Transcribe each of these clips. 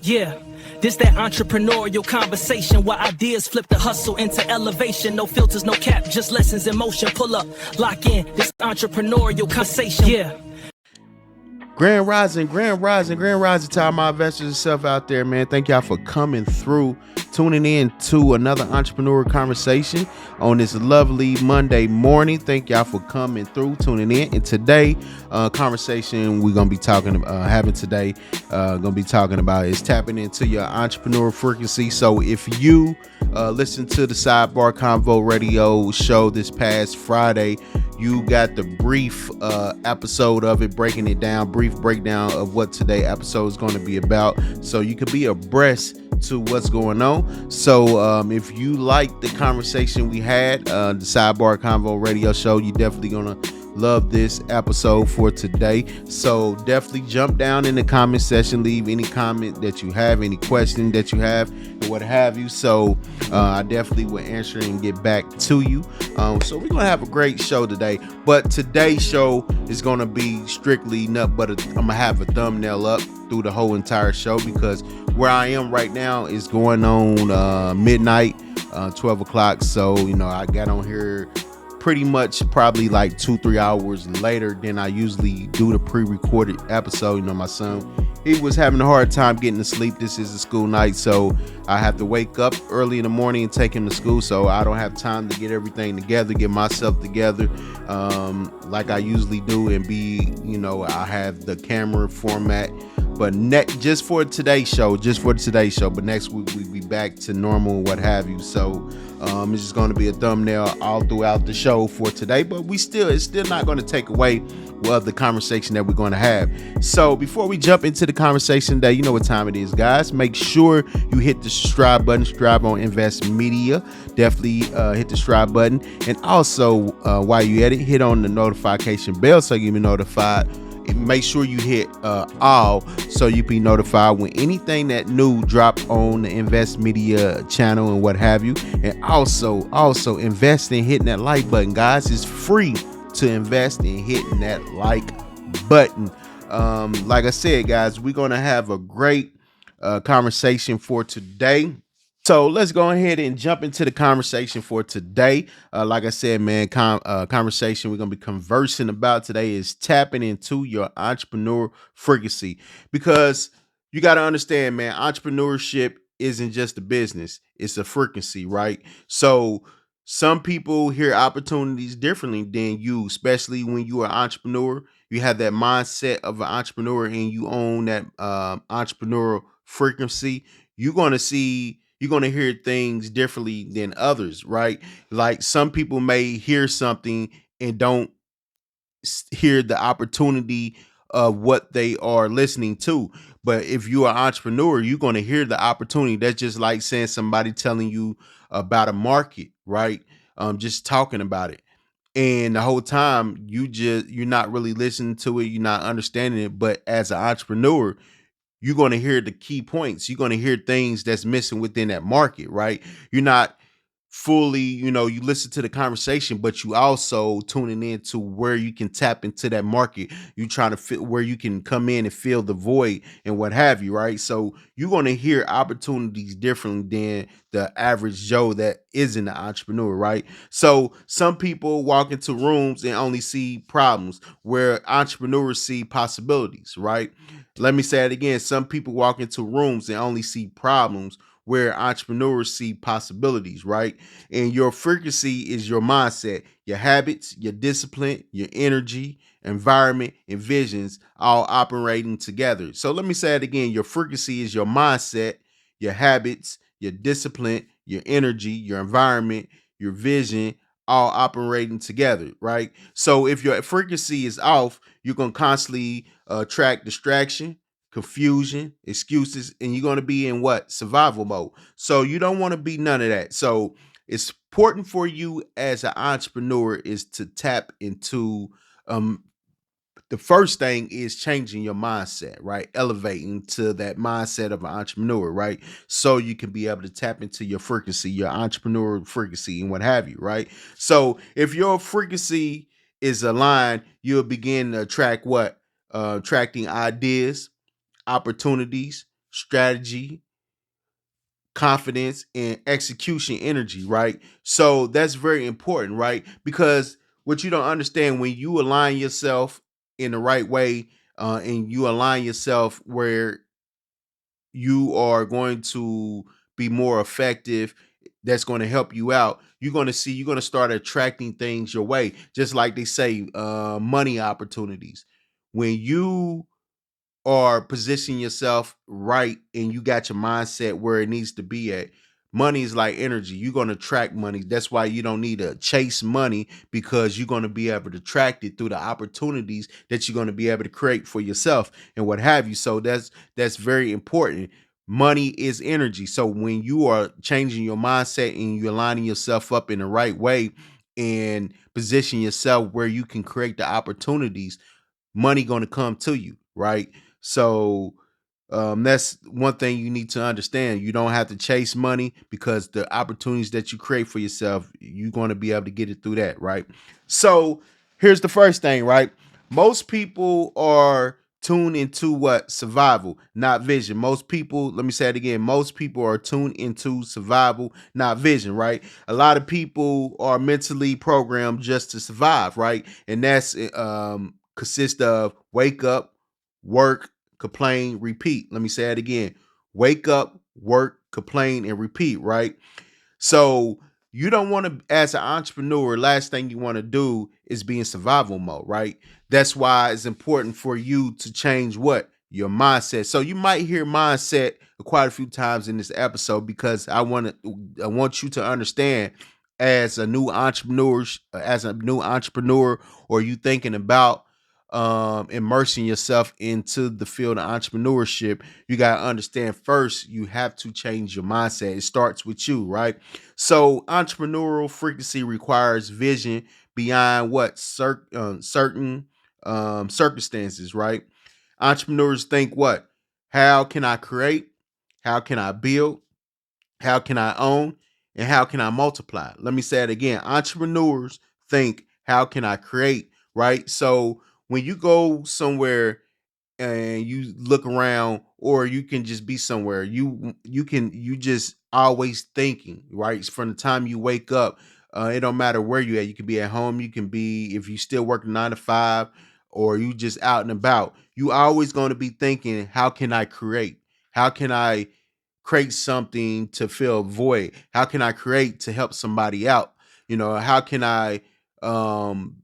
Yeah, this that entrepreneurial conversation where ideas flip the hustle into elevation. No filters, no cap, just lessons in motion. Pull up, lock in, this entrepreneurial conversation. Yeah. Grand Rising to all my investors and stuff out there, man. Thank y'all for coming through, tuning in to another entrepreneurial conversation on this lovely Monday morning. Thank y'all for coming through, tuning in. And today, conversation we're gonna be talking about is tapping into your entrepreneurial frequency. So if you listen to the Sidebar Convo radio show this past Friday, you got the brief episode of it, breaking it down, brief breakdown of what today's episode is going to be about, so you can be abreast to what's going on. So if you like the conversation we had, the Sidebar Convo radio show, you definitely gonna love this episode for today. So definitely jump down in the comment section, leave any comment that you have, any question that you have, and what have you. So I definitely will answer and get back to you. So we're gonna have a great show today, but today's show is gonna be strictly nut butter. I'm gonna have a thumbnail up through the whole entire show, because where I am right now is going on midnight, 12 o'clock. So I got on here pretty much probably like 2-3 hours later than I usually do the pre-recorded episode. My son, he was having a hard time getting to sleep. This is a school night, so I have to wake up early in the morning and take him to school, so I don't have time to get everything together, get myself together like I usually do, and I have the camera format. But just for today's show, but next week we'll be back to normal, what have you. So it's just going to be a thumbnail all throughout the show for today, but it's still not going to take away the conversation that we're going to have. So before we jump into the conversation today, you know what time it is, guys. Make sure you hit the subscribe button, subscribe on Invest Media. Definitely hit the subscribe button, and also while you at it, hit on the notification bell so you can be notified. And make sure you hit all so you be notified when anything that new drop on the Invest Media channel and what have you. And also invest in hitting that like button, guys. It's free to invest in hitting that like button. Like I said, guys, we're gonna have a great conversation for today. So let's go ahead and jump into the conversation for today. Like I said, man, conversation we're going to be conversing about today is tapping into your entrepreneur frequency. Because you got to understand, man, entrepreneurship isn't just a business. It's a frequency, right? So some people hear opportunities differently than you, especially when you are an entrepreneur. You have that mindset of an entrepreneur and you own that entrepreneurial frequency. You're going to hear things differently than others, right? Like some people may hear something and don't hear the opportunity of what they are listening to. But if you are an entrepreneur, you're going to hear the opportunity. That's just like saying somebody telling you about a market, right? Just talking about it. And the whole time you're not really listening to it. You're not understanding it. But as an entrepreneur, you're going to hear the key points. You're going to hear things that's missing within that market, right? You're not fully, you listen to the conversation, but you also tuning into where you can tap into that market. You trying to fit where you can come in and fill the void and what have you, right? So you're going to hear opportunities differently than the average Joe that isn't an entrepreneur, right? So some people walk into rooms and only see problems, where entrepreneurs see possibilities, right? Let me say it again. Some people walk into rooms and only see problems, where entrepreneurs see possibilities, right? And your frequency is your mindset, your habits, your discipline, your energy, environment, and visions all operating together. So let me say it again. Your frequency is your mindset, your habits, your discipline, your energy, your environment, your vision, all operating together, right? So if your frequency is off, you're going to constantly attract distraction, confusion, excuses, and you're going to be in survival mode. So you don't want to be none of that. So it's important for you as an entrepreneur is to tap into the first thing is changing your mindset, right? Elevating to that mindset of an entrepreneur, right? So you can be able to tap into your frequency, your entrepreneurial frequency, and what have you, right? So if your frequency is aligned, you'll begin to attract attracting ideas, opportunities, strategy, confidence, and execution energy, right? So that's very important, right? Because what you don't understand, when you align yourself in the right way, and you align yourself where you are going to be more effective, that's going to help you out, you're going to start attracting things your way, just like they say, money opportunities. When you or position yourself right and you got your mindset where it needs to be at. Money is like energy. You're going to attract money. That's why you don't need to chase money, because you're going to be able to attract it through the opportunities that you're going to be able to create for yourself and what have you. So that's very important. Money is energy. So when you are changing your mindset and you're lining yourself up in the right way and position yourself where you can create the opportunities, money going to come to you, right? So that's one thing you need to understand. You don't have to chase money, because the opportunities that you create for yourself, you're going to be able to get it through that, right? So here's the first thing, right? Most people are tuned into what? Survival, not vision. Most people, let me say it again, most people are tuned into survival, not vision, right? A lot of people are mentally programmed just to survive, right? And that's consist of wake up, work, complain, repeat. Let me say it again. Wake up, work, complain, and repeat, right? So you don't want to, as an entrepreneur, last thing you want to do is be in survival mode, right? That's why it's important for you to change what? Your mindset. So you might hear mindset quite a few times in this episode, because I want you to understand, as a new entrepreneur, or you thinking about immersing yourself into the field of entrepreneurship, you got to understand, first you have to change your mindset. It starts with you, right? So entrepreneurial frequency requires vision beyond what certain circumstances, right? Entrepreneurs think what? How can I create? How can I build? How can I own? And how can I multiply? Let me say it again. Entrepreneurs think, how can I create? Right? So when you go somewhere and you look around, or you can just be somewhere, you just always thinking, right? From the time you wake up, it don't matter where you at. You can be at home, you can be, if you still working 9 to 5, or you just out and about, you always going to be thinking, how can I create? How can I create something to fill a void? How can I create to help somebody out? How can I um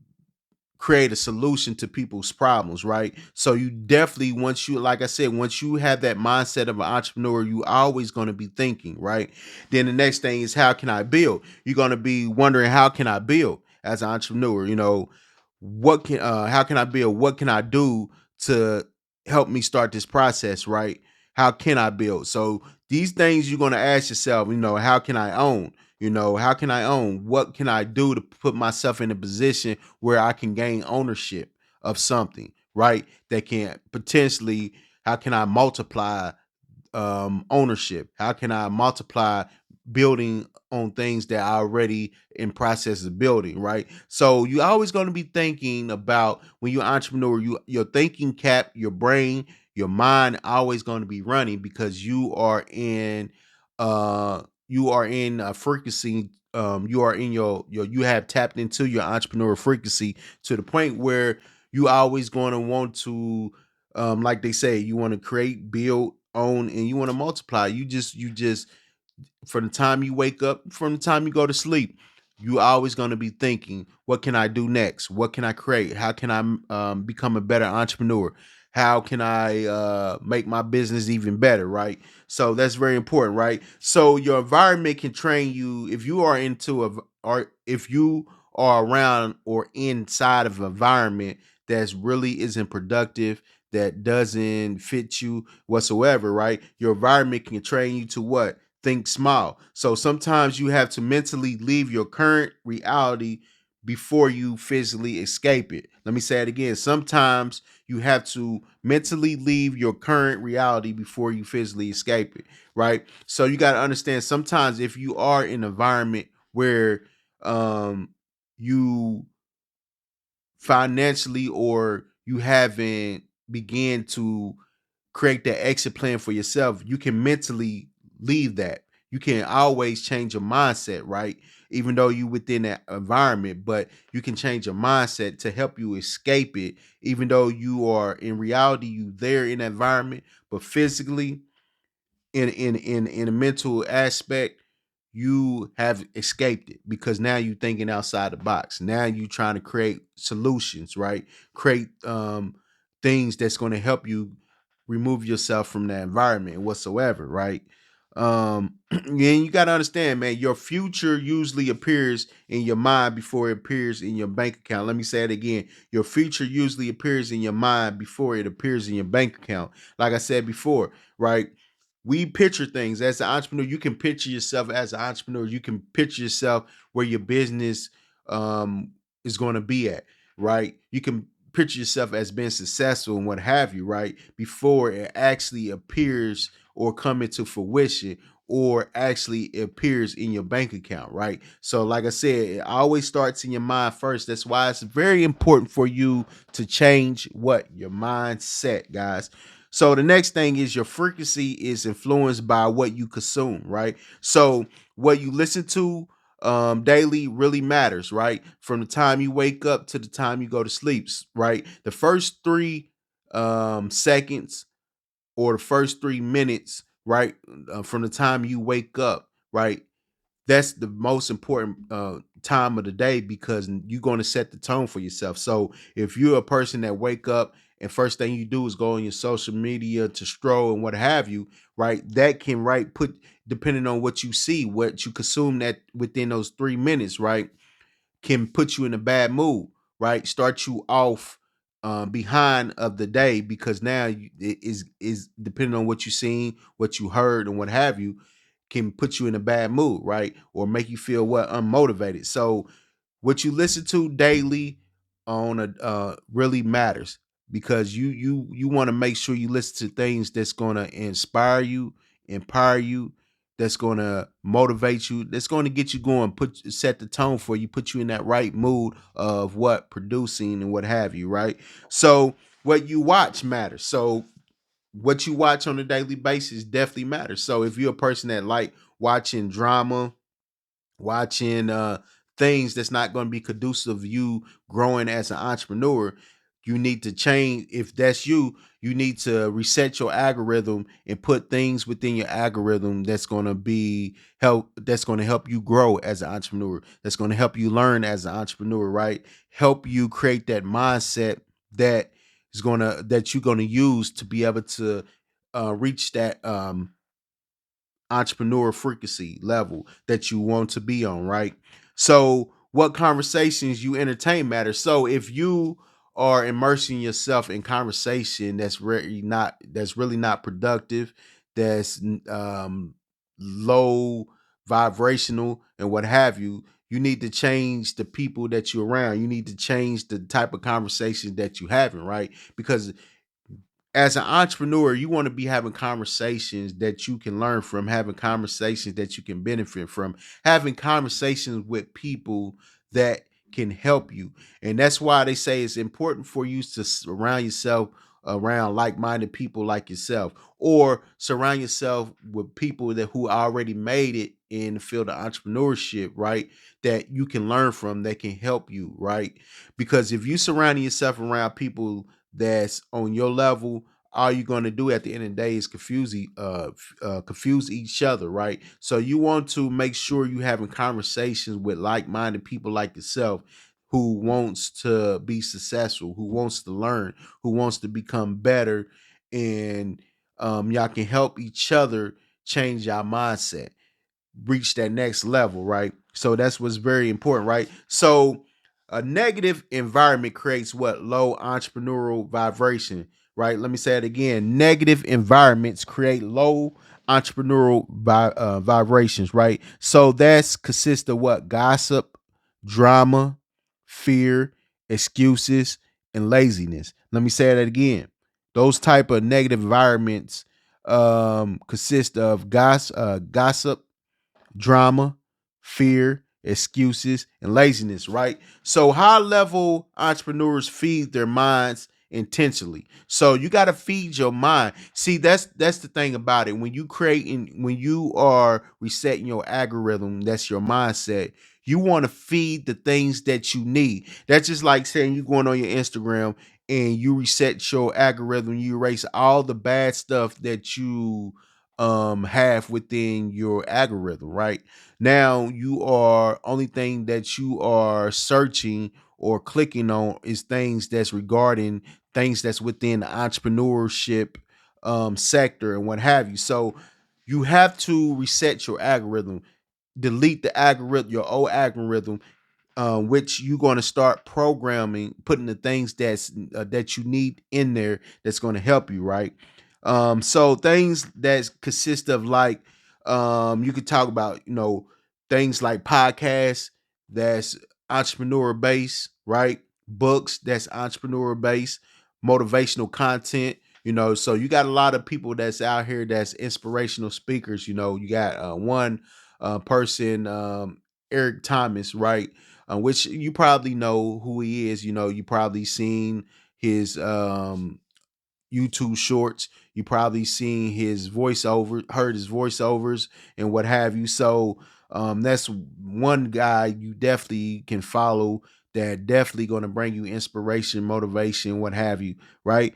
create a solution to people's problems, right? So you definitely, once you, like I said, once you have that mindset of an entrepreneur, you always going to be thinking, right? Then the next thing is, how can I build? You're going to be wondering, how can I build as an entrepreneur? How can I build? What can I do to help me start this process, right? How can I build? So these things you're going to ask yourself, how can I own? How can I own? What can I do to put myself in a position where I can gain ownership of something, right? That can potentially, how can I multiply ownership? How can I multiply building on things that I already in process of building, right? So you always going to be thinking about, when you're an entrepreneur, your thinking cap, your brain, your mind always going to be running, because you are in a frequency, you are in you have tapped into your entrepreneurial frequency, to the point where you always going to want to, like they say, you want to create, build, own, and you want to multiply. You just from the time you wake up, from the time you go to sleep, you always going to be thinking, what can I do next? What can I create? How can I become a better entrepreneur? How can I make my business even better, right? So that's very important, right? So your environment can train you. If you are or if you are around or inside of an environment that's really isn't productive, that doesn't fit you whatsoever, right? Your environment can train you to what? Think small. So sometimes you have to mentally leave your current reality before you physically escape it. Let me say it again. Sometimes you have to mentally leave your current reality before you physically escape it, right? So you got to understand, sometimes if you are in an environment where you financially, or you haven't began to create that exit plan for yourself, you can mentally leave that. You can always change your mindset, right? Even though you within that environment, but you can change your mindset to help you escape it. Even though you are in reality, you there in that environment, but physically, in a mental aspect, you have escaped it because now you're thinking outside the box. Now you're trying to create solutions, right? Create things that's going to help you remove yourself from that environment whatsoever, right? And you got to understand, man, your future usually appears in your mind before it appears in your bank account. Let me say it again. Your future usually appears in your mind before it appears in your bank account. Like I said before, right? We picture things as an entrepreneur. You can picture yourself as an entrepreneur. You can picture yourself where your business is going to be at, right? You can picture yourself as being successful and what have you, right? Before it actually appears or come into fruition or actually appears in your bank account, right? So, like I said, it always starts in your mind first. That's why it's very important for you to change what your mindset, guys. So the next thing is your frequency is influenced by what you consume, right? So what you listen to daily really matters, right? From the time you wake up to the time you go to sleep, right? The first 3 seconds or the first 3 minutes, right, from the time you wake up, right? That's the most important time of the day because you're going to set the tone for yourself. So if you're a person that wake up and first thing you do is go on your social media to stroll and what have you, right? That can put depending on what you see, what you consume that within those 3 minutes, right? Can put you in a bad mood, right? Start you off behind of the day because now it is depending on what you seen, what you heard, and what have you, can put you in a bad mood, right? Or make you feel unmotivated. So what you listen to daily on a really matters because you want to make sure you listen to things that's going to inspire you, empower you, that's going to motivate you, that's going to get you going, set the tone for you, put you in that right mood of what producing and what have you, right? So what you watch matters. So what you watch on a daily basis definitely matters. So if you're a person that like watching drama, watching things that's not going to be conducive of you growing as an entrepreneur, you need to change. If that's you, you need to reset your algorithm and put things within your algorithm that's going to help you grow as an entrepreneur, that's going to help you learn as an entrepreneur, right? Help you create that mindset that you're going to use to be able to reach that entrepreneur frequency level that you want to be on, right? So what conversations you entertain matters. So if you are immersing yourself in conversation that's really not productive, that's low vibrational and what have you, you need to change the people that you're around. You need to change the type of conversation that you're having, right? Because as an entrepreneur, you want to be having conversations that you can learn from, having conversations that you can benefit from, having conversations with people that can help you. And that's why they say it's important for you to surround yourself around like-minded people like yourself, or surround yourself with people that who already made it in the field of entrepreneurship, right? That you can learn from, that can help you, right? Because if you surround yourself around people that's on your level, all you're going to do at the end of the day is confuse each other, right? So you want to make sure you having conversations with like-minded people like yourself who wants to be successful, who wants to learn, who wants to become better, and y'all can help each other change your mindset, reach that next level, right? So that's what's very important, right? So a negative environment creates what? Low entrepreneurial vibration, right? Let me say it again. Negative environments create low entrepreneurial vibrations, right? So that's consists of what? Gossip, drama, fear, excuses, and laziness. Let me say that again. Those type of negative environments consist of gossip, drama, fear, excuses, and laziness, right? So high level entrepreneurs feed their minds intentionally. So you got to feed your mind. See, that's the thing about it. When you creating, when you are resetting your algorithm, that's your mindset. You want to feed the things that you need. That's just like saying you going on your Instagram and you reset your algorithm, you erase all the bad stuff that you have within your algorithm, right? Now you are only thing that you are searching or clicking on is things that's regarding things that's within the entrepreneurship sector and what have you. So you have to reset your algorithm, delete the algorithm, your old algorithm, which you're going to start programming, putting the things that you need in there that's going to help you, right? So things that consist of like, you could talk about, things like podcasts that's entrepreneur based, right? Books that's entrepreneur based, motivational content. So you got a lot of people that's out here that's inspirational speakers. You got one person, Eric Thomas, right? Which you probably know who he is. You probably seen his YouTube shorts. You probably seen his voiceover, heard his voiceovers and what have you. So that's one guy you definitely can follow that definitely going to bring you inspiration, motivation, what have you, right?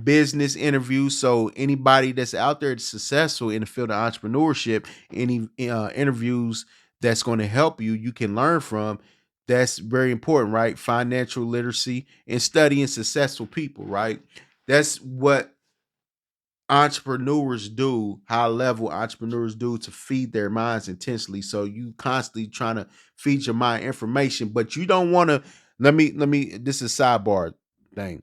Business interviews. So anybody that's out there that's successful in the field of entrepreneurship, any interviews that's going to help you, you can learn from. That's very important, right? Financial literacy and studying successful people, right? That's what entrepreneurs do, high level entrepreneurs do to feed their minds intensely. So you constantly trying to feed your mind information, but you don't want to. Let me. This is a sidebar thing.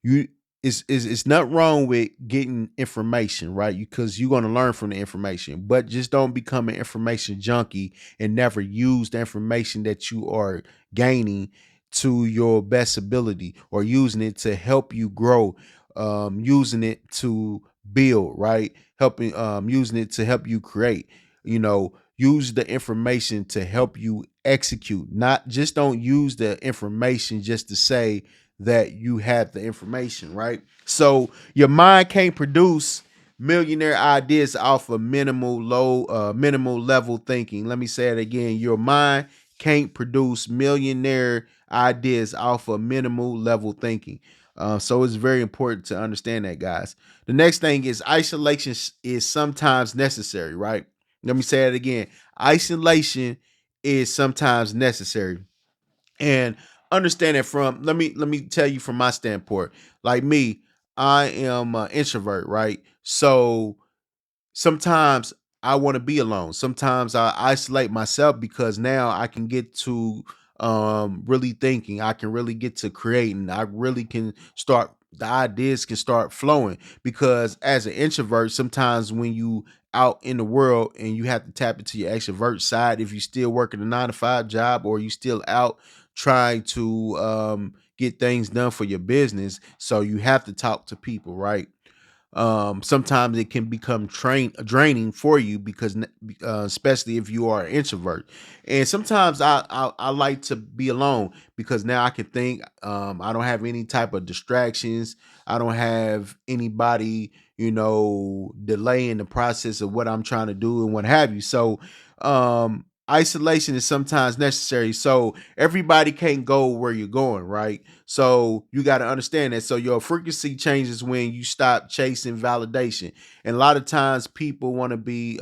You it's not wrong with getting information, right? Because you're going to learn from the information, but just don't become an information junkie and never use the information that you are gaining to your best ability, or using it to help you grow, using it to build, right? Helping using it to help you create. Use the information to help you execute. Not just don't use the information just to say that you have the information, right? So your mind can't produce millionaire ideas off of minimal level thinking. Let me say it again. Your mind can't produce millionaire ideas off of minimal level thinking. So it's very important to understand that, guys. The next thing is isolation is sometimes necessary, right? Let me say it again. Isolation is sometimes necessary. And understand it from, let me tell you from my standpoint. Like me, I am an introvert, right? So sometimes I want to be alone. Sometimes I isolate myself because now I can get to really thinking. I can really get to creating. I really can start, the ideas can start flowing, because as an introvert, sometimes when you out in the world and you have to tap into your extrovert side, if you still working a 9 to 5 job, or you still out trying to get things done for your business, so you have to talk to people, right? Sometimes it can become draining for you, because especially if you are an introvert. And sometimes I like to be alone, because now I can think. I don't have any type of distractions. I don't have anybody delaying the process of what I'm trying to do and what have you. So isolation is sometimes necessary. So everybody can't go where you're going, right? So you got to understand that. So your frequency changes when you stop chasing validation. And a lot of times people want to be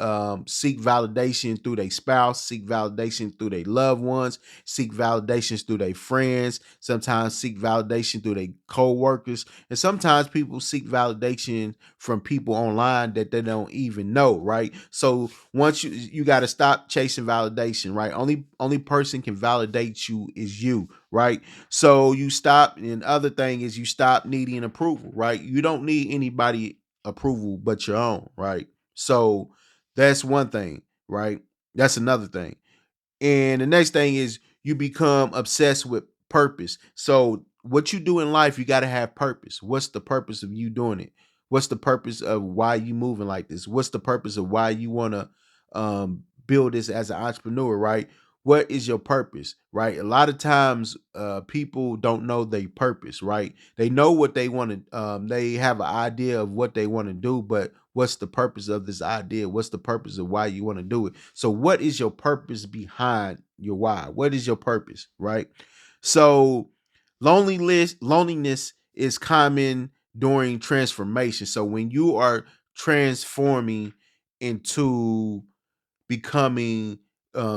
seek validation through their spouse, seek validation through their loved ones, seek validations through their friends, sometimes seek validation through their co-workers, and sometimes people seek validation from people online that they don't even know, right? So once you got to stop chasing validation, right? Only person can validate you is you, right? So you stop, and other thing is you stop needing approval, right? You don't need anybody approval but your own, right? So that's one thing, right? That's another thing. And the next thing is you become obsessed with purpose. So what you do in life, you got to have purpose. What's the purpose of you doing it? What's the purpose of why you moving like this? What's the purpose of why you want to build this as an entrepreneur, right? What is your purpose, right? A lot of times people don't know their purpose, right? They know what they want to, they have an idea of what they want to do, but what's the purpose of this idea? What's the purpose of why you want to do it? So what is your purpose behind your why? What is your purpose, right? So loneliness is common during transformation. So when you are transforming into becoming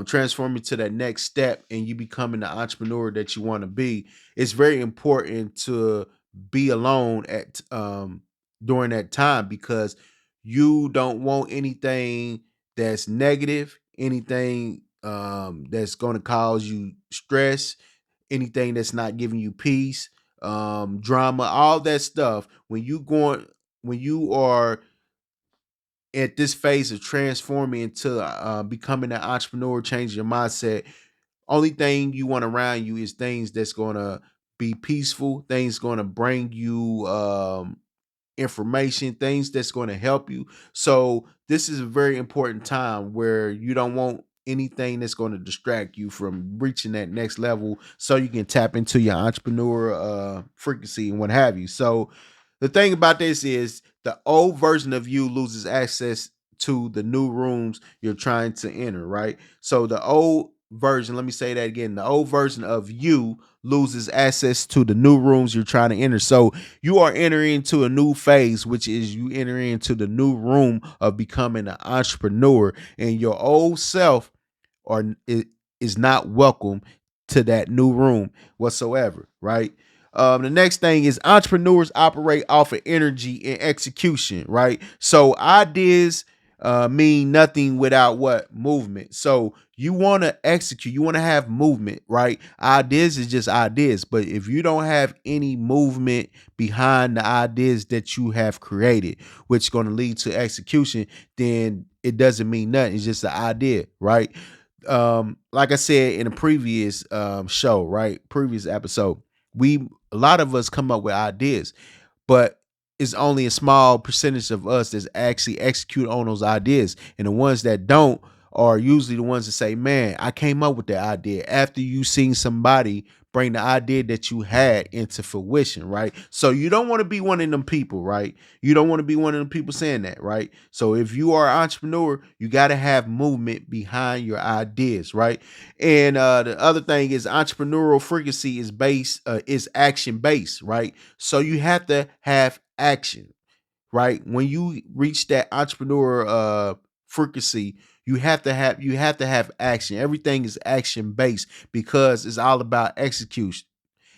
transforming to that next step and you becoming the entrepreneur that you want to be, it's very important to be alone at during that time, because you don't want anything that's negative, anything that's going to cause you stress, anything that's not giving you peace, drama, all that stuff. When you are at this phase of transforming into becoming an entrepreneur, changing your mindset, only thing you want around you is things that's going to be peaceful, things going to bring you information, things that's going to help you. So this is a very important time where you don't want anything that's going to distract you from reaching that next level so you can tap into your entrepreneur frequency and what have you. So the thing about this is the old version of you loses access to the new rooms you're trying to enter, right? So the old version, let me say that again, the old version of you loses access to the new rooms you're trying to enter. So you are entering into a new phase, which is you entering into the new room of becoming an entrepreneur, and your old self is not welcome to that new room whatsoever, right? The next thing is entrepreneurs operate off of energy and execution, right? So ideas mean nothing without what? Movement. So you want to execute, you want to have movement, right? Ideas is just ideas, but if you don't have any movement behind the ideas that you have created, which is going to lead to execution, then it doesn't mean nothing. It's just an idea, right? Like I said in a previous show, right? Previous episode, a lot of us come up with ideas, but it's only a small percentage of us that's actually execute on those ideas. And the ones that don't are usually the ones that say, man, I came up with that idea after you seen somebody bring the idea that you had into fruition, right? So you don't want to be one of them people, right? You don't want to be one of them people saying that, right? So if you are an entrepreneur, you got to have movement behind your ideas, right? And the other thing is entrepreneurial frequency is action based, right? So you have to have action, right? When you reach that entrepreneur frequency, you have to have action. Everything is action based because it's all about execution.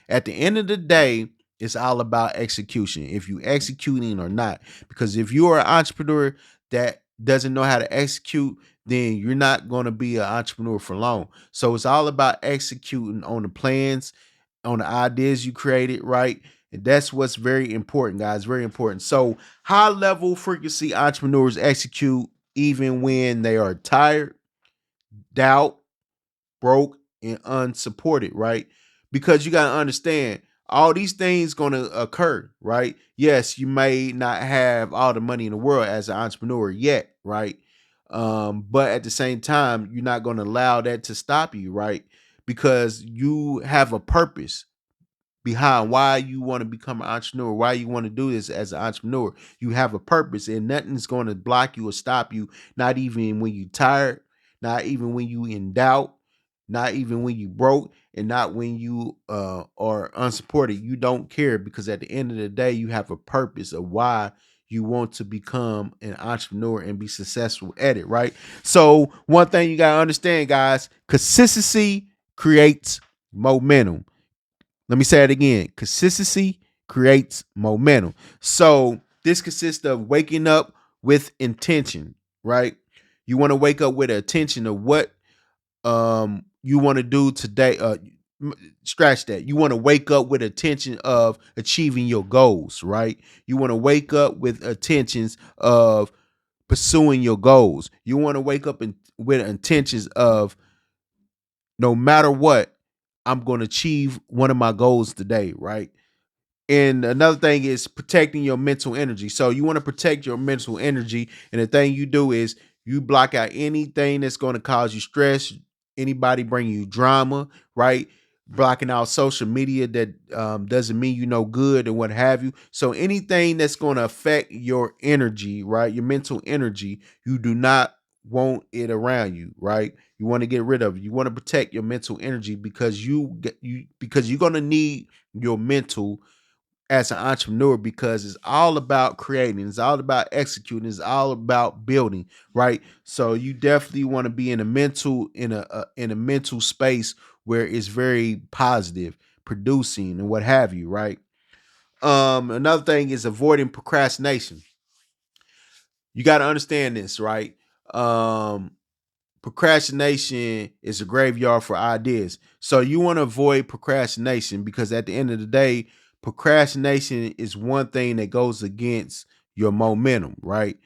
At the end of the day, it's all about execution. If you executing or not, because if you are an entrepreneur that doesn't know how to execute, then you're not going to be an entrepreneur for long. So it's all about executing on the plans, on the ideas you created, right? And that's what's very important, guys. Very important. So high level frequency entrepreneurs execute even when they are tired, doubt, broke, and unsupported, right? Because you got to understand all these things going to occur, right? Yes, you may not have all the money in the world as an entrepreneur yet, right? But at the same time, you're not going to allow that to stop you, right? Because you have a purpose behind why you want to become an entrepreneur, why you want to do this as an entrepreneur. You have a purpose, and nothing's going to block you or stop you, not even when you're tired, not even when you in doubt, not even when you broke, and not when you are unsupported. You don't care, because at the end of the day, you have a purpose of why you want to become an entrepreneur and be successful at it, right? So one thing you got to understand, guys, consistency creates momentum. Let me say it again. Consistency creates momentum. So this consists of waking up with intention, right? You want to wake up with an intention of what you want to do today. Scratch that. You want to wake up with intention of achieving your goals, right? You want to wake up with intentions of pursuing your goals. You want to wake up with intentions of, no matter what, I'm going to achieve one of my goals today, right? And another thing is protecting your mental energy. So you want to protect your mental energy. And the thing you do is you block out anything that's going to cause you stress, anybody bringing you drama, right? Blocking out social media that doesn't mean you no good and what have you. So anything that's going to affect your energy, right? Your mental energy, you do not want it around you, right? You want to get rid of it. You want to protect your mental energy because because you're going to need your mental as an entrepreneur because it's all about creating, it's all about executing, it's all about building, right? So you definitely want to be in a mental in a mental space where it's very positive, producing and what have you, right? Another thing is avoiding procrastination. You got to understand this, right? Um Procrastination is a graveyard for ideas. So you want to avoid procrastination because at the end of the day, procrastination is one thing that goes against your momentum, right?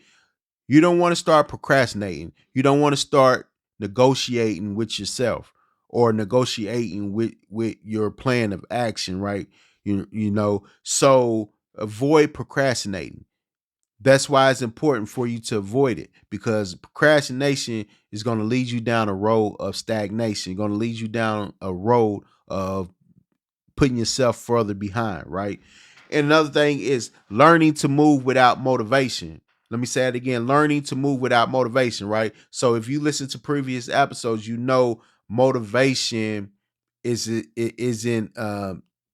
You don't want to start procrastinating. You don't want to start negotiating with yourself or negotiating with your plan of action, right? So avoid procrastinating. That's why it's important for you to avoid it because procrastination is going to lead you down a road of stagnation, going to lead you down a road of putting yourself further behind, right? And another thing is learning to move without motivation. Let me say it again, learning to move without motivation, right? So if you listen to previous episodes, you know motivation isn't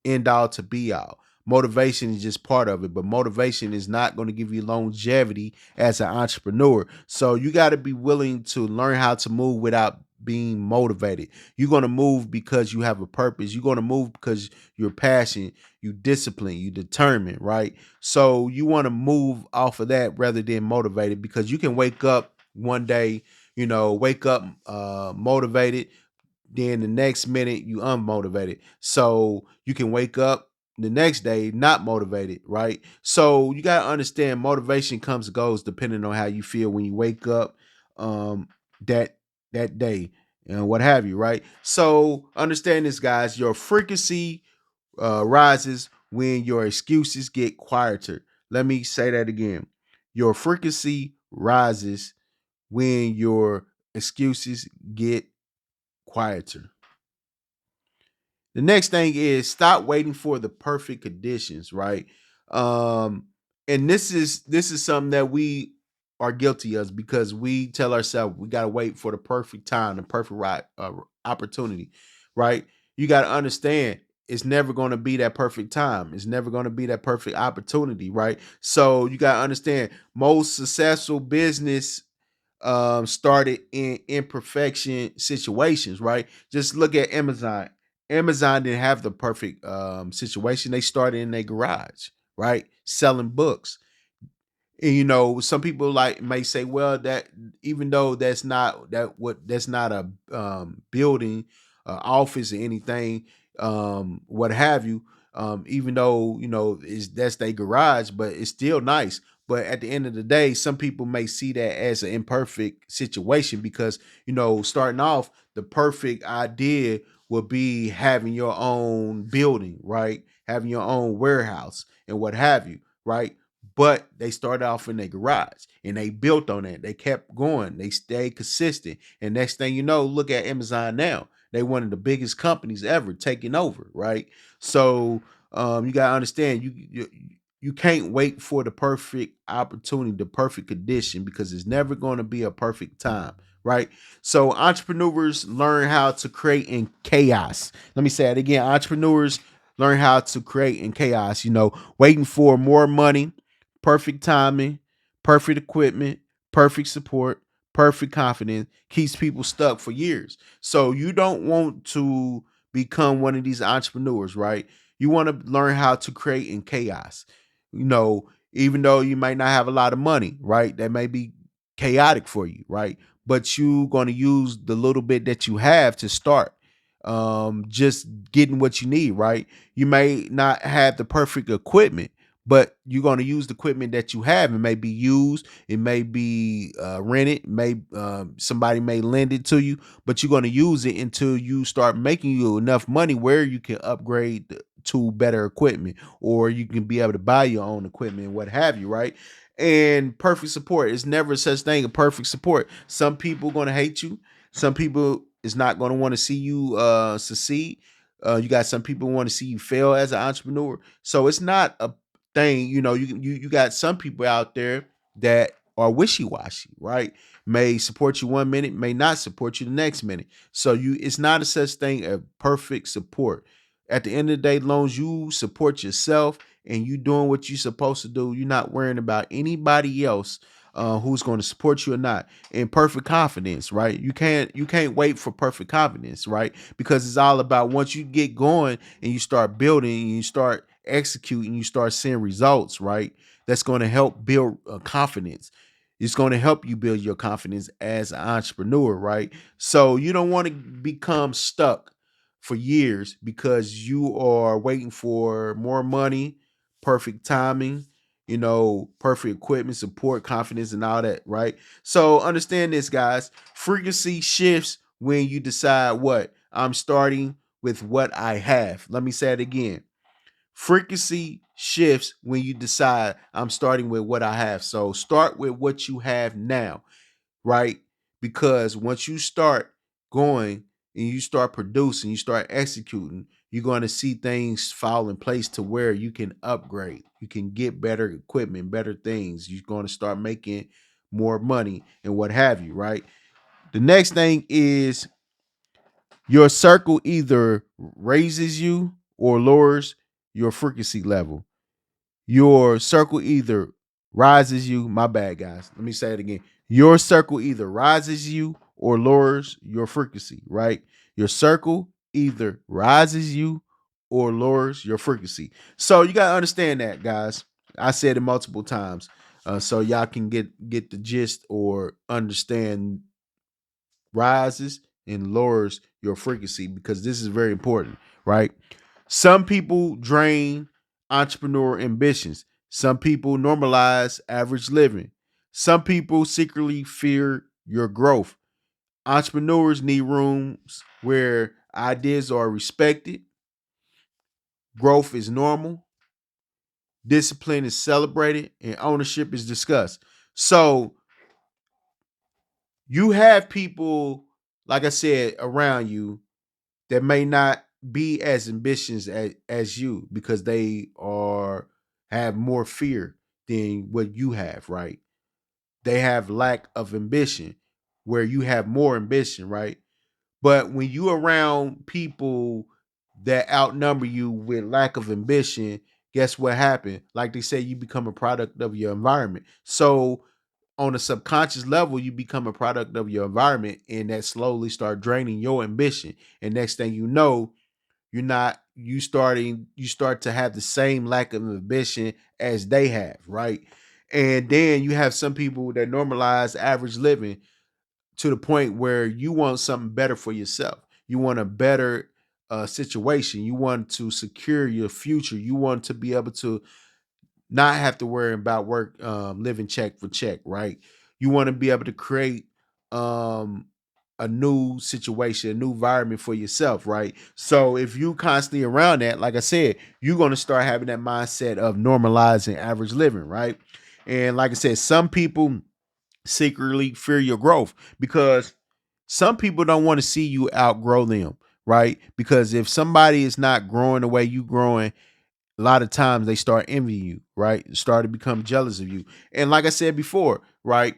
end all to be all. Motivation is just part of it, but motivation is not going to give you longevity as an entrepreneur. So you got to be willing to learn how to move without being motivated. You're going to move because you have a purpose. You're going to move because you're passionate, you disciplined, you determined, right? So you want to move off of that rather than motivated because you can wake up one day, wake up motivated, then the next minute you unmotivated. So you can wake up the next day not motivated, right? So you got to understand motivation comes and goes depending on how you feel when you wake up um that that day and what have you, right? So understand this, guys. Your frequency rises when your excuses get quieter. Let me say that again. Your frequency rises when your excuses get quieter. The next thing is stop waiting for the perfect conditions, right? Um, and this is something that we are guilty of because we tell ourselves we gotta wait for the perfect time, the perfect right opportunity, right? You gotta understand it's never going to be that perfect time. It's never going to be that perfect opportunity, right? So you gotta understand most successful business started in imperfection situations, right? Just look at Amazon. Amazon didn't have the perfect situation. They started in their garage, right? Selling books. And some people may say, well, that even though that's not a building, office or anything, what have you, even though is that's their garage, but it's still nice. But at the end of the day, some people may see that as an imperfect situation because starting off, the perfect idea would be having your own building, right? Having your own warehouse and what have you, right? But they started off in their garage and they built on that. They kept going. They stayed consistent. And next thing you know, look at Amazon now. They one of the biggest companies ever taking over, right? So you gotta understand you can't wait for the perfect opportunity, the perfect condition, because it's never going to be a perfect time, right? So entrepreneurs learn how to create in chaos. Let me say it again. Entrepreneurs learn how to create in chaos, waiting for more money, perfect timing, perfect equipment, perfect support, perfect confidence keeps people stuck for years. So you don't want to become one of these entrepreneurs, right? You want to learn how to create in chaos. Even though you might not have a lot of money, right? That may be chaotic for you, right? But you going to use the little bit that you have to start just getting what you need, right? You may not have the perfect equipment, but you're going to use the equipment that you have. It may be used, it may be rented, may somebody may lend it to you, but you're going to use it until you start making you enough money where you can upgrade to better equipment, or you can be able to buy your own equipment, what have you, right? And perfect support is never such thing a perfect support. Some people going to hate you. Some people is not going to want to see you succeed. You got some people want to see you fail as an entrepreneur. So it's not a thing. You got some people out there that are wishy-washy, right? May support you one minute, may not support you the next minute. So it's not a such thing as perfect support. At the end of the day, as long as you support yourself and you doing what you're supposed to do, you're not worrying about anybody else who's going to support you or not. In perfect confidence, right? You can't wait for perfect confidence, right? Because it's all about once you get going and you start building and you start executing, you start seeing results, right? That's going to help build confidence. It's going to help you build your confidence as an entrepreneur, right? So you don't want to become stuck for years because you are waiting for more money, perfect timing, perfect equipment, support, confidence, and all that, right? So understand this, guys. Frequency shifts when you decide what I'm starting with what I have. Let me say it again. Frequency shifts when you decide I'm starting with what I have. So start with what you have now, right? Because once you start going and you start producing, you start executing, you're going to see things fall in place to where you can upgrade. You can get better equipment, better things. You're going to start making more money and what have you, right? The next thing is your circle either raises you or lowers your frequency level. Your circle either rises you, my bad, guys. Let me say it again. Your circle either rises you or lowers your frequency, right? Your circle either rises you or lowers your frequency. So you got to understand that, guys. I said it multiple times. So y'all can get the gist or understand rises and lowers your frequency because this is very important, right? Some people drain entrepreneur ambitions. Some people normalize average living. Some people secretly fear your growth. Entrepreneurs need rooms where ideas are respected, growth is normal, discipline is celebrated, and ownership is discussed. So you have people, like I said, around you that may not be as ambitious as you because they are have more fear than what you have, right? They have lack of ambition where you have more ambition, right? But when you around people that outnumber you with lack of ambition, guess what happened? Like they say, you become a product of your environment. So on a subconscious level, you become a product of your environment, and that slowly start draining your ambition. And next thing you know, you start to have the same lack of ambition as they have, right? And then you have some people that normalize average living to the point where you want something better for yourself. You want a better situation. You want to secure your future. You want to be able to not have to worry about work, living check for check, right? You want to be able to create um, a new situation, a new environment for yourself, right? So if you constantly around that, like I said, you're going to start having that mindset of normalizing average living, right? And like I said, some people secretly fear your growth because some people don't want to see you outgrow them, right? Because if somebody is not growing the way you growing, a lot of times they start envying you, right? Start to become jealous of you. And like I said before, right?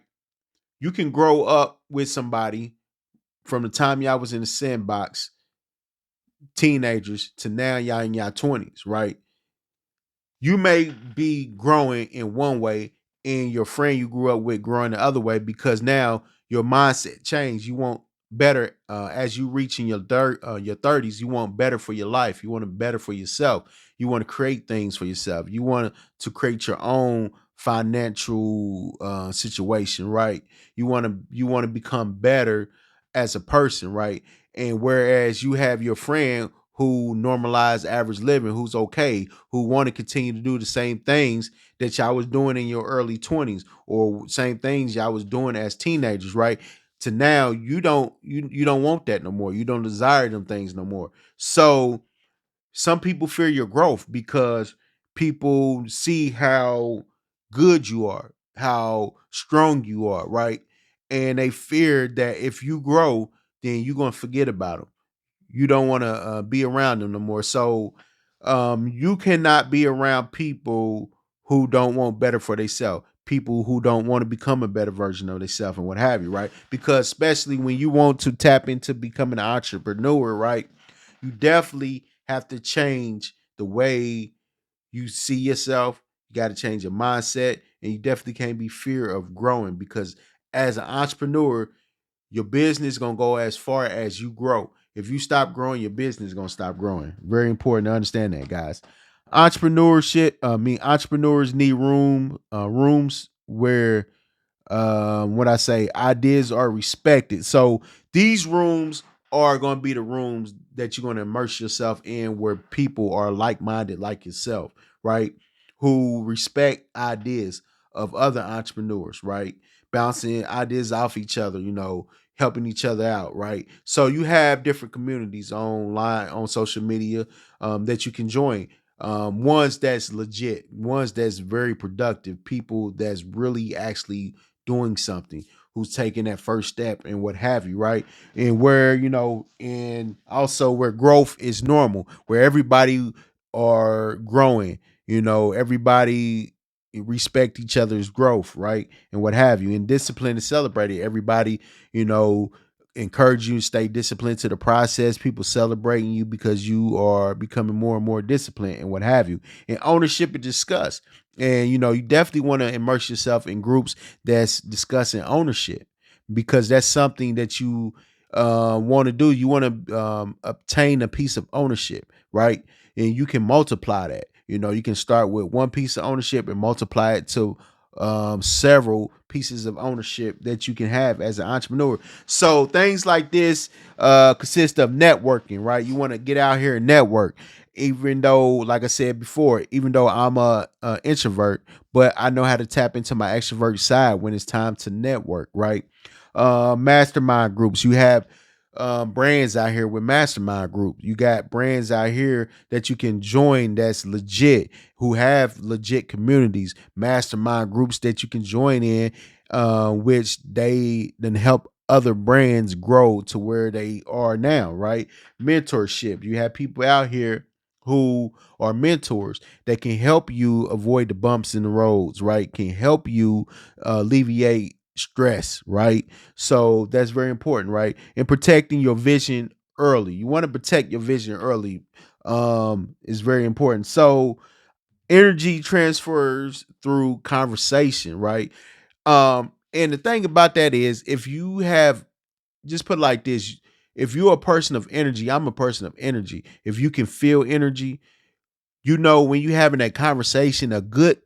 You can grow up with somebody from the time y'all was in the sandbox, teenagers, to now y'all in y'all 20s, right? You may be growing in one way and your friend you grew up with growing the other way because now your mindset changed. You want better as you reach in your 30s. You want better for your life. You want it better for yourself. You want to create things for yourself. You want to create your own financial situation, right? You want to become better as a person, right? And whereas you have your friend who normalize average living, who's okay, who want to continue to do the same things that y'all was doing in your early 20s or same things y'all was doing as teenagers, right? To now you don't want that no more. You don't desire them things no more. So some people fear your growth because people see how good you are, how strong you are, right? And they fear that if you grow, then you're gonna forget about them. You don't want to be around them no more. So you cannot be around people who don't want better for themselves, people who don't want to become a better version of themselves and what have you, right? Because especially when you want to tap into becoming an entrepreneur, right? You definitely have to change the way you see yourself. You got to change your mindset, and you definitely can't be fear of growing because as an entrepreneur, your business is gonna go as far as you grow. If you stop growing, your business is gonna stop growing. Very important to understand that, guys. Entrepreneurship. Entrepreneurs need rooms where what I say, ideas are respected. So these rooms are going to be the rooms that you're going to immerse yourself in where people are like-minded like yourself, right? Who respect ideas of other entrepreneurs, right? Bouncing ideas off each other, helping each other out, right? So you have different communities online, on social media, that you can join. Ones that's legit, ones that's very productive, people that's really actually doing something, who's taking that first step and what have you, right? And where, and also where growth is normal, where everybody are growing, everybody respect each other's growth, right? And what have you. And discipline is celebrated. Everybody, you know, encourage you to stay disciplined to the process. People celebrating you because you are becoming more and more disciplined and what have you. And ownership is discussed. And you definitely want to immerse yourself in groups that's discussing ownership because that's something that you want to do. You want to obtain a piece of ownership, right? And you can multiply that. You can start with one piece of ownership and multiply it to several pieces of ownership that you can have as an entrepreneur. So things like this consist of networking, right? You want to get out here and network. Even though, like I said before, even though I'm a introvert, but I know how to tap into my extrovert side when it's time to network, right? Mastermind groups. You have brands out here with mastermind group. You got brands out here that you can join that's legit, who have legit communities, mastermind groups that you can join in, which they then help other brands grow to where they are now, right? Mentorship. You have people out here who are mentors that can help you avoid the bumps in the roads, right? Can help you alleviate stress, right? So that's very important, right? And protecting your vision early. You want to protect your vision early. Is very important. So energy transfers through conversation, right? And the thing about that is if you have just put it like this, if you're a person of energy, I'm a person of energy. If you can feel energy, when you're having that conversation, a good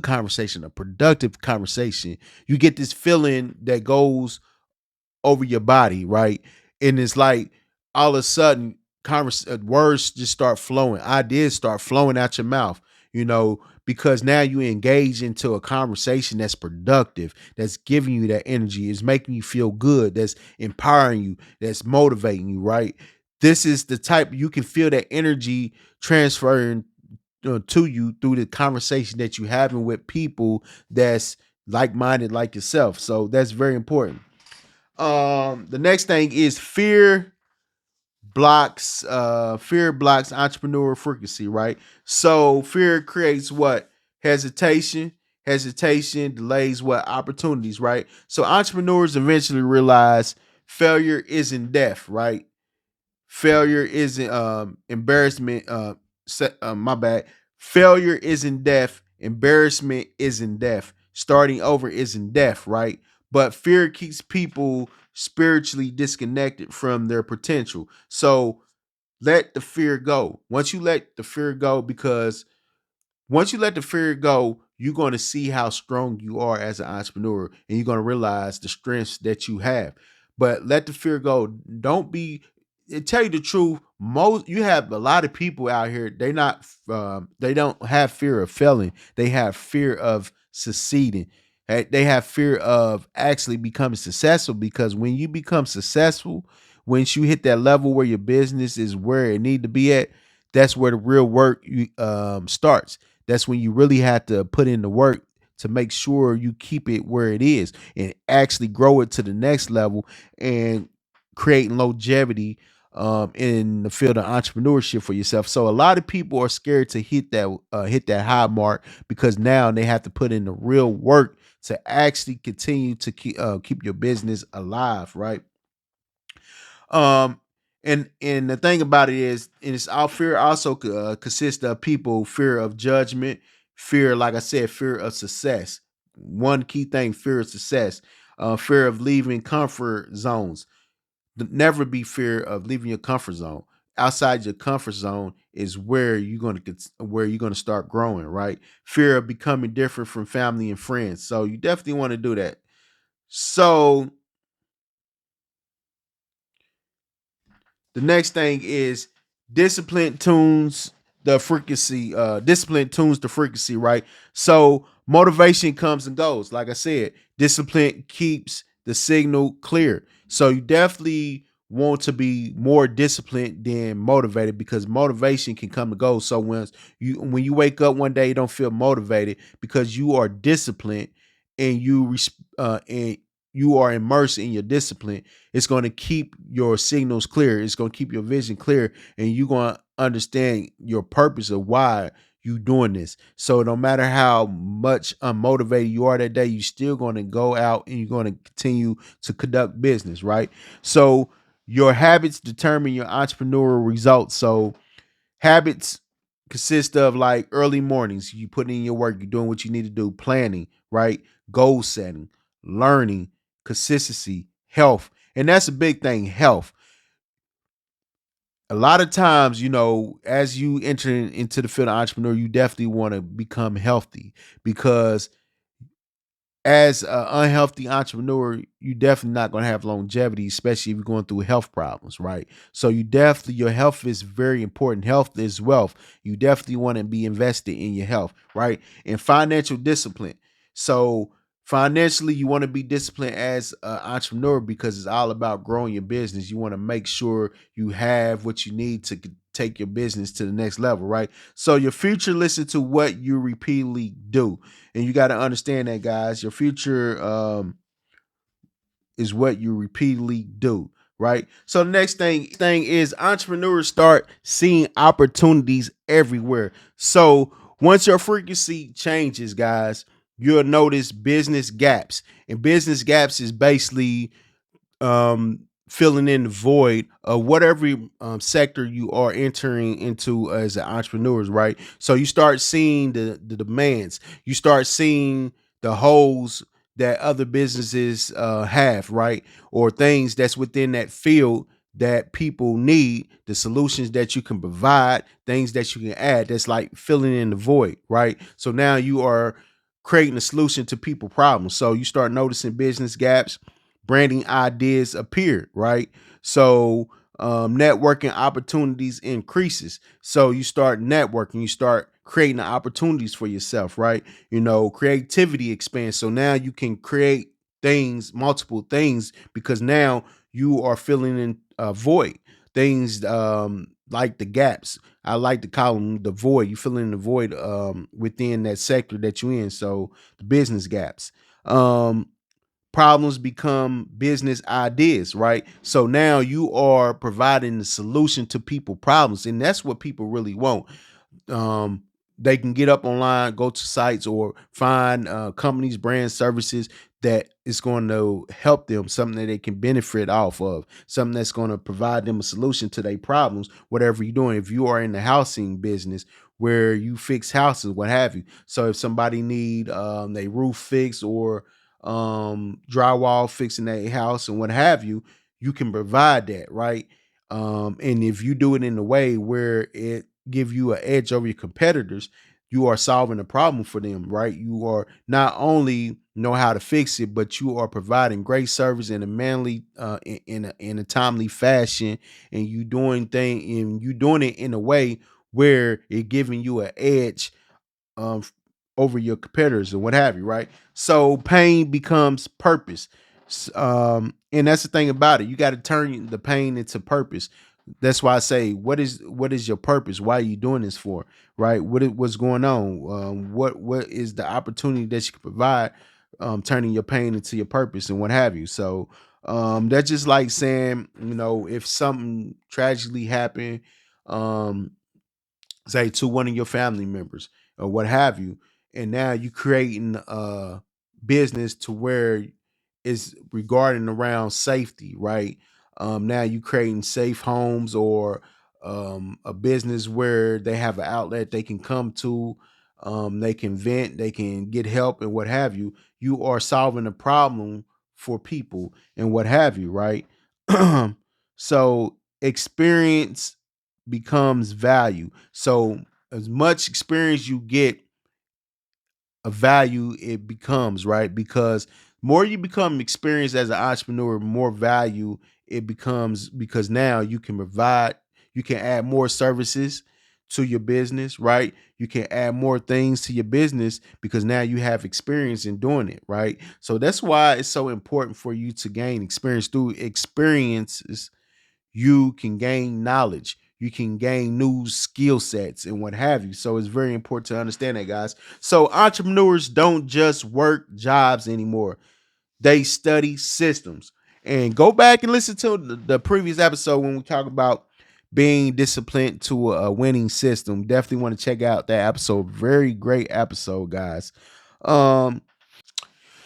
conversation, a productive conversation, you get this feeling that goes over your body, right? And it's like all of a sudden, words just start flowing, ideas start flowing out your mouth, because now you engage into a conversation that's productive, that's giving you that energy, is making you feel good, that's empowering you, that's motivating you, right? This is the type you can feel that energy transferring to you through the conversation that you having with people that's like-minded like yourself. So that's very important. The next thing is fear blocks entrepreneurial frequency, right? So fear creates what? Hesitation delays what? Opportunities, right? So entrepreneurs eventually realize failure isn't death, right? Failure isn't embarrassment. My bad. Failure isn't death. Embarrassment isn't death. Starting over isn't death, right? But fear keeps people spiritually disconnected from their potential. So let the fear go. Once you let the fear go, because once you let the fear go, you're going to see how strong you are as an entrepreneur and you're going to realize the strengths that you have. But let the fear go. Don't be tell you the truth, most you have a lot of people out here, they don't have fear of failing. They have fear of succeeding. They have fear of actually becoming successful because when you become successful, once you hit that level where your business is where it need to be at, that's where the real work starts. That's when you really have to put in the work to make sure you keep it where it is and actually grow it to the next level. And creating longevity in the field of entrepreneurship for yourself. So a lot of people are scared to hit that high mark because now they have to put in the real work to actually continue to keep your business alive, right? Um, and the thing about it is, and it's our fear also consists of people fear of judgment, fear, like I said, fear of success. One key thing: fear of success, fear of leaving comfort zones. Never be fear of leaving your comfort zone. Outside your comfort zone is where you're gonna start growing, right? Fear of becoming different from family and friends. So you definitely want to do that. So the next thing is discipline tunes the frequency, right? So motivation comes and goes. Like I said, discipline keeps the signal clear. So you definitely want to be more disciplined than motivated because motivation can come and go. So when you wake up one day, you don't feel motivated because you are disciplined and and you are immersed in your discipline. It's going to keep your signals clear. It's going to keep your vision clear, and you're going to understand your purpose of why you doing this. So no matter how much unmotivated you are that day, you're still going to go out and you're going to continue to conduct business, right? So your habits determine your entrepreneurial results. So habits consist of like early mornings, you put in your work, you're doing what you need to do, planning, right? Goal setting, learning, consistency, health. And that's a big thing, health. A lot of times, as you enter into the field of entrepreneur, you definitely want to become healthy because as an unhealthy entrepreneur, you definitely not going to have longevity, especially if you're going through health problems, right? So your health is very important. Health is wealth. You definitely want to be invested in your health, right? And financial discipline. So financially, you want to be disciplined as an entrepreneur because it's all about growing your business. You want to make sure you have what you need to take your business to the next level, right? So your future listen to what you repeatedly do. And you got to understand that, guys. Your future is what you repeatedly do, right? So the next thing is entrepreneurs start seeing opportunities everywhere. So once your frequency changes, guys, you'll notice business gaps. And business gaps is basically filling in the void of whatever sector you are entering into as an entrepreneur, right? So you start seeing the demands, you start seeing the holes that other businesses have, right? Or things that's within that field that people need, the solutions that you can provide, things that you can add, that's like filling in the void, right? So now you are creating a solution to people problems. So you start noticing business gaps, branding ideas appear, right? So networking opportunities increases. So you start networking, you start creating the opportunities for yourself, right? Creativity expands. So now you can create things, multiple things, because now you are filling in a void. Things like the gaps. I like to call them the void. You fill in the void within that sector that you're in. So the business gaps. Problems become business ideas, right? So now you are providing the solution to people problems, and that's what people really want. um, they can get up online, go to sites, or find companies, brands, services that is going to help them, something that they can benefit off of, something that's going to provide them a solution to their problems, whatever you're doing. If you are in the housing business where you fix houses, what have you. So if somebody need a roof fixed or drywall fixing their house and what have you, you can provide that, right? And if you do it in a way where it give you an edge over your competitors, you are solving a problem for them, right? You are not only know how to fix it, but you are providing great service in a manly, in a timely fashion, and you doing it in a way where it giving you an edge um over your competitors and what have you, right? So pain becomes purpose. And that's the thing about it. You got to turn the pain into purpose. That's why I say, what is your purpose? Why are you doing this for? Right? What's going on? What is the opportunity that you can provide? Turning your pain into your purpose and what have you. So That's just like saying, if something tragically happened, um, say to one of your family members or what have you, and now you creating a business to where it's regarding around safety, right? Now you creating safe homes, or a business where they have an outlet they can come to, they can vent, they can get help and what have you. You are solving a problem for people and what have you, right? So experience becomes value. So as much experience you get, a value it becomes, right? Because more you become experienced as an entrepreneur, more value it becomes, because now you can provide, you can add more services to your business, right? You can add more things to your business because now you have experience in doing it, right? So that's why it's so important for you to gain experience. Through experiences you can gain knowledge, you can gain new skill sets and what have you. So it's very important to understand that, guys. So entrepreneurs don't just work jobs anymore, they study systems. And go back and listen to the previous episode when we talk about being disciplined to a winning system. Definitely want to check out that episode. Very great episode, guys. um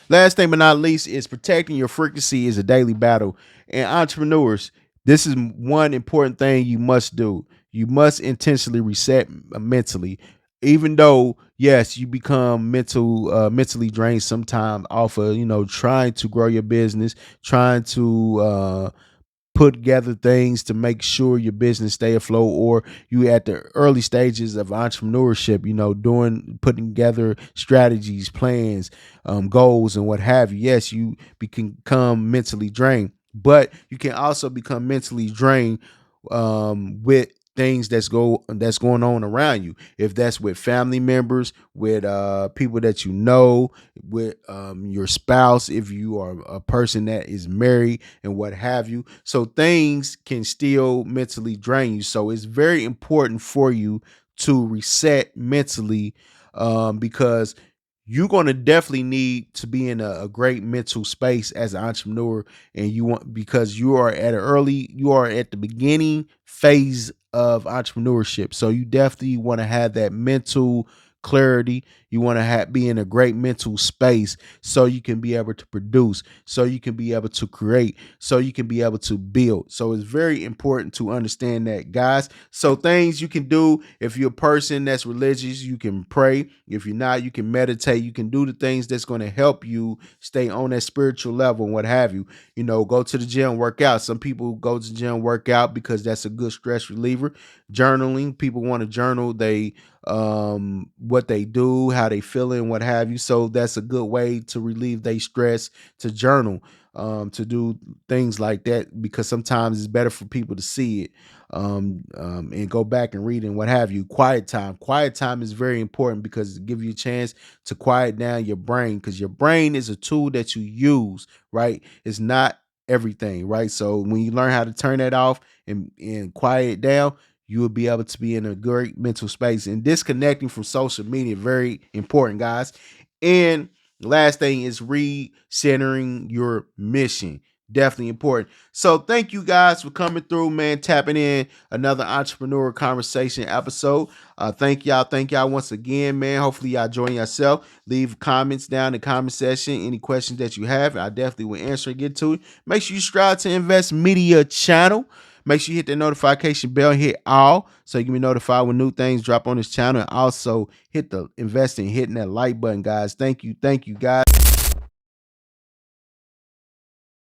Last thing but not least is protecting your frequency is a daily battle. And entrepreneurs, this is one important thing you must do. You must intentionally reset mentally. Even though, yes, you become mentally drained sometime off of, trying to grow your business, trying to put together things to make sure your business stay afloat, or you at the early stages of entrepreneurship, doing putting together strategies, plans, goals and what have you. Yes, you become mentally drained, but you can also become mentally drained with things that's going on around you. If that's with family members, with people that with your spouse, if you are a person that is married and what have you. So things can still mentally drain you. So it's very important for you to reset mentally, because you're going to definitely need to be in a great mental space as an entrepreneur. And you want, because you are at the beginning phase of entrepreneurship, so you definitely want to have that mental clarity. You want to be in a great mental space so you can be able to produce, so you can be able to create, so you can be able to build. So it's very important to understand that, guys. So things you can do: if you're a person that's religious, you can pray. If you're not, you can meditate. You can do the things that's going to help you stay on that spiritual level and what have you. Go to the gym, work out. Some people go to the gym, work out because that's a good stress reliever. Journaling, people want to journal what they do, how they feel, and what have you. So that's a good way to relieve their stress, to journal, to do things like that, because sometimes it's better for people to see it, and go back and read and what have you. Quiet time is very important because it gives you a chance to quiet down your brain, because your brain is a tool that you use, right? It's not everything, right? So when you learn how to turn that off and quiet it down, you will be able to be in a great mental space. And disconnecting from social media, very important, guys. And last thing is recentering your mission. Definitely important. So thank you guys for coming through, man, tapping in another entrepreneur conversation episode. Thank y'all once again, man. Hopefully y'all enjoying yourself. Leave comments down in the comment section, any questions that you have. I definitely will answer and get to it. Make sure you subscribe to Invest Media channel. Make sure you hit the notification bell, hit all, so you can be notified when new things drop on this channel. And also hit the investing, hitting that like button, guys. Thank you, guys.